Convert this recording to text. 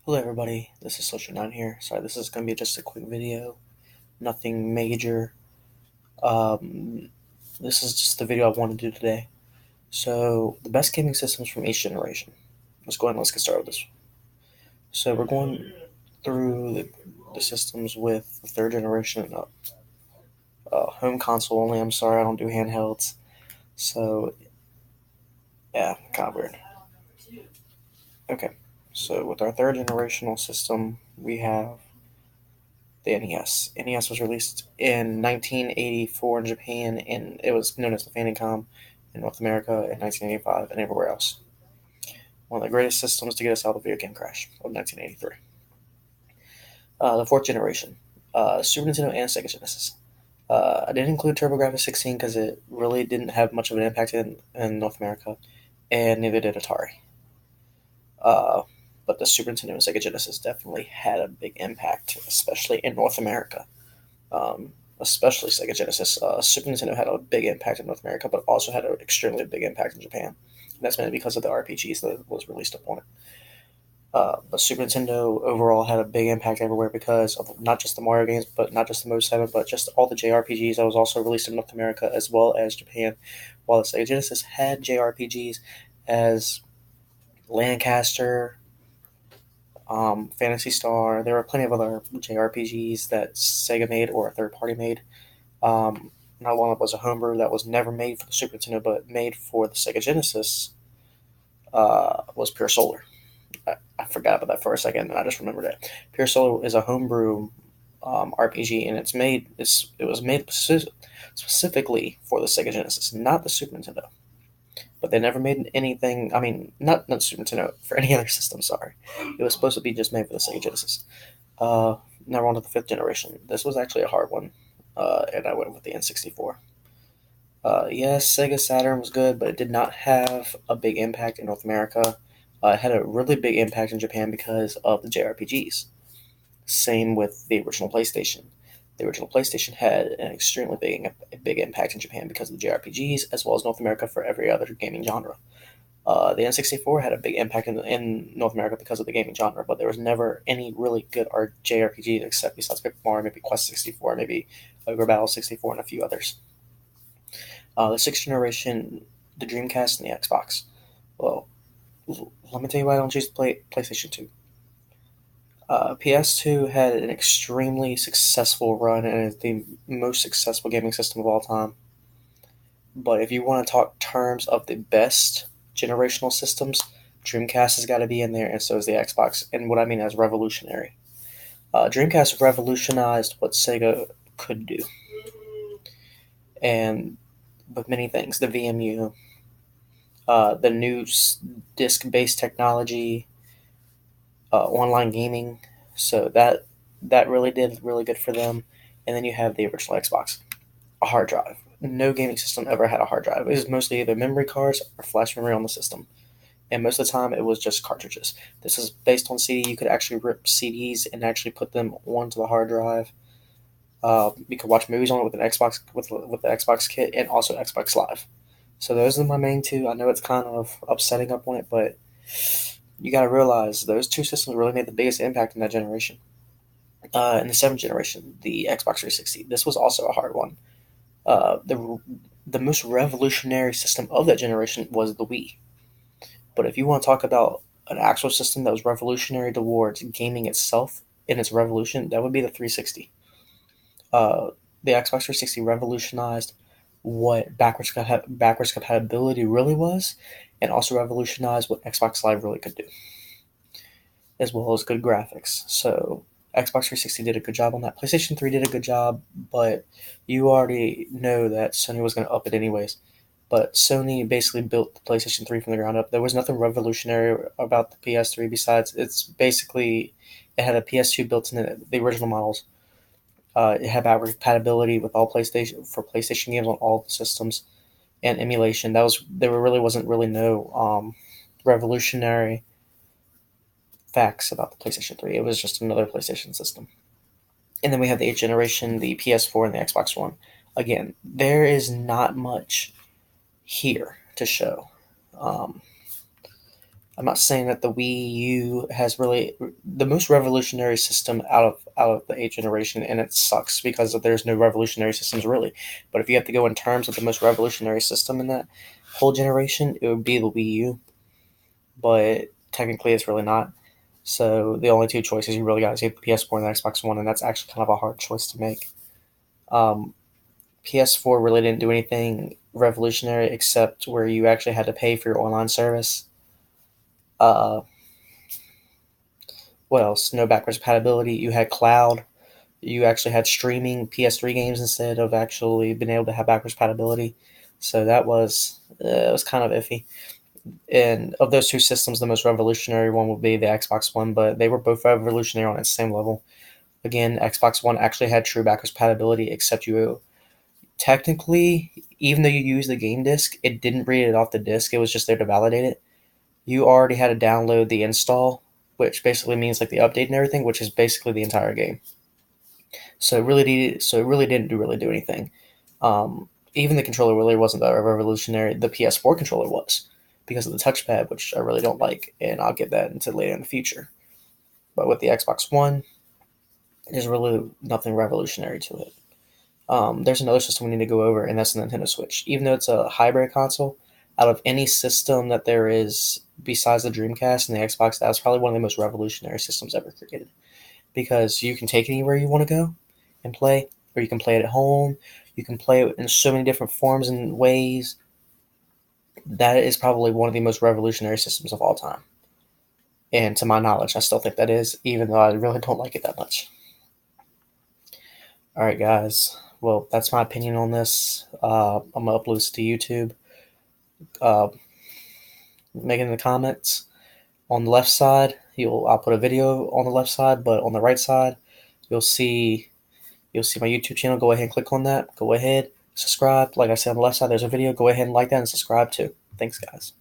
Hello everybody, this is Social9 here. Sorry, this is going to be just a quick video, nothing major. Um, this is just the video I want to do today. So, the best gaming systems from each generation. Let's go ahead and let's get started with this. So, we're going through the systems with the third generation and up. Home console only, I'm sorry, I don't do handhelds. So, yeah, kind of weird. Okay, so with our third generational system, we have the NES. NES was released in 1984 in Japan, and it was known as the Famicom in North America in 1985 and everywhere else. One of the greatest systems to get us out of the video game crash of 1983. The fourth generation, Super Nintendo and Sega Genesis. I didn't include TurboGrafx 16 because it really didn't have much of an impact in North America, and neither did Atari. Uh, but the Super Nintendo and Sega Genesis definitely had a big impact, especially in North America. Especially Sega Genesis. Super Nintendo had a big impact in North America, but also had an extremely big impact in Japan. And that's mainly because of the RPGs that was released upon it. But Super Nintendo overall had a big impact everywhere because of not just the Mario games, but not just the Mode 7, but just all the JRPGs that was also released in North America as well as Japan. While the Sega Genesis had JRPGs as Lancaster, Phantasy Star. There were plenty of other JRPGs that Sega made or a third party made. Not one that was a homebrew that was never made for the Super Nintendo, but made for the Sega Genesis was Pure Solar. I forgot about that for a second, and I just remembered it. Pure Solar is a homebrew RPG, and it was made specifically for the Sega Genesis, not the Super Nintendo. But they never made anything. I mean, not Super Nintendo for any other system. Sorry, it was supposed to be just made for the Sega Genesis. Now we're on to the fifth generation. This was actually a hard one, and I went with the N64. Yes, Sega Saturn was good, but it did not have a big impact in North America. It had a really big impact in Japan because of the JRPGs. Same with the original PlayStation. The original PlayStation had an extremely big impact in Japan because of the JRPGs, as well as North America for every other gaming genre. The N64 had a big impact in North America because of the gaming genre, but there was never any really good JRPGs except besides Paper Mario, maybe Quest 64, maybe Ogre Battle 64, and a few others. The sixth generation, the Dreamcast and the Xbox. Well, let me tell you why I don't choose PlayStation 2. PS2 had an extremely successful run and is the most successful gaming system of all time. But if you want to talk terms of the best generational systems, Dreamcast has got to be in there, and so is the Xbox. And what I mean is revolutionary. Dreamcast revolutionized what Sega could do, and with many things, the VMU, the new disc-based technology, online gaming. So that really did really good for them. And then you have the original Xbox, a hard drive. No gaming system ever had a hard drive. It was mostly either memory cards or flash memory on the system. And most of the time, it was just cartridges. This is based on CD. You could actually rip CDs and actually put them onto the hard drive. You could watch movies on it with an Xbox with the Xbox kit and also Xbox Live. So those are my main two. I know it's kind of upsetting up on it, but you got to realize those two systems really made the biggest impact in that generation. In the seventh generation, the Xbox 360. This was also a hard one. The most revolutionary system of that generation was the Wii. But if you want to talk about an actual system that was revolutionary towards gaming itself in its revolution, that would be the 360. Uh, the Xbox 360 revolutionized what backwards compatibility really was, and also revolutionized what Xbox Live really could do, as well as good graphics. So Xbox 360 did a good job on that. PlayStation 3 did a good job, but you already know that Sony was going to up it anyways. But Sony basically built the PlayStation 3 from the ground up. There was nothing revolutionary about the PS3 besides it had a PS2 built in it, the original models. It had backward compatibility with all PlayStation games on all the systems and emulation. Really wasn't really no revolutionary facts about the PlayStation 3. It was just another PlayStation system. And then we have the 8th generation, the PS4, and the Xbox One. Again, there is not much here to show. Um, I'm not saying that the Wii U has really the most revolutionary system out of the 8th generation, and it sucks because there's no revolutionary systems really. But if you have to go in terms of the most revolutionary system in that whole generation, it would be the Wii U. But technically, it's really not. So the only two choices you really got is either the PS4 and the Xbox One, and that's actually kind of a hard choice to make. Um, PS4 really didn't do anything revolutionary except where you actually had to pay for your online service. Uh, what else? No backwards compatibility. You had cloud. You actually had streaming PS3 games instead of actually being able to have backwards compatibility. So that was it was kind of iffy. And of those two systems, the most revolutionary one would be the Xbox One, but they were both revolutionary on the same level. Again, Xbox One actually had true backwards compatibility, except you technically, even though you used the game disc, it didn't read it off the disc. It was just there to validate it. You already had to download the install, which basically means like the update and everything, which is basically the entire game. So it really didn't really do anything. Even the controller really wasn't that revolutionary. The PS4 controller was because of the touchpad, which I really don't like, and I'll get that into later in the future. But with the Xbox One, there's really nothing revolutionary to it. There's another system we need to go over, and that's the Nintendo Switch. Even though it's a hybrid console, out of any system that there is besides the Dreamcast and the Xbox, that was probably one of the most revolutionary systems ever created. Because you can take it anywhere you want to go and play, or you can play it at home. You can play it in so many different forms and ways. That is probably one of the most revolutionary systems of all time. And to my knowledge, I still think that is, even though I really don't like it that much. All right, guys. Well, that's my opinion on this. I'm gonna upload this to YouTube. Uh, Make it in the comments. On the left side, I'll put a video on the left side, but on the right side, you'll see you'll see my YouTube channel. Go ahead and click on that. Go ahead, subscribe. Like I said on the left side, there's a video. Go ahead and like that and subscribe too. Thanks, guys.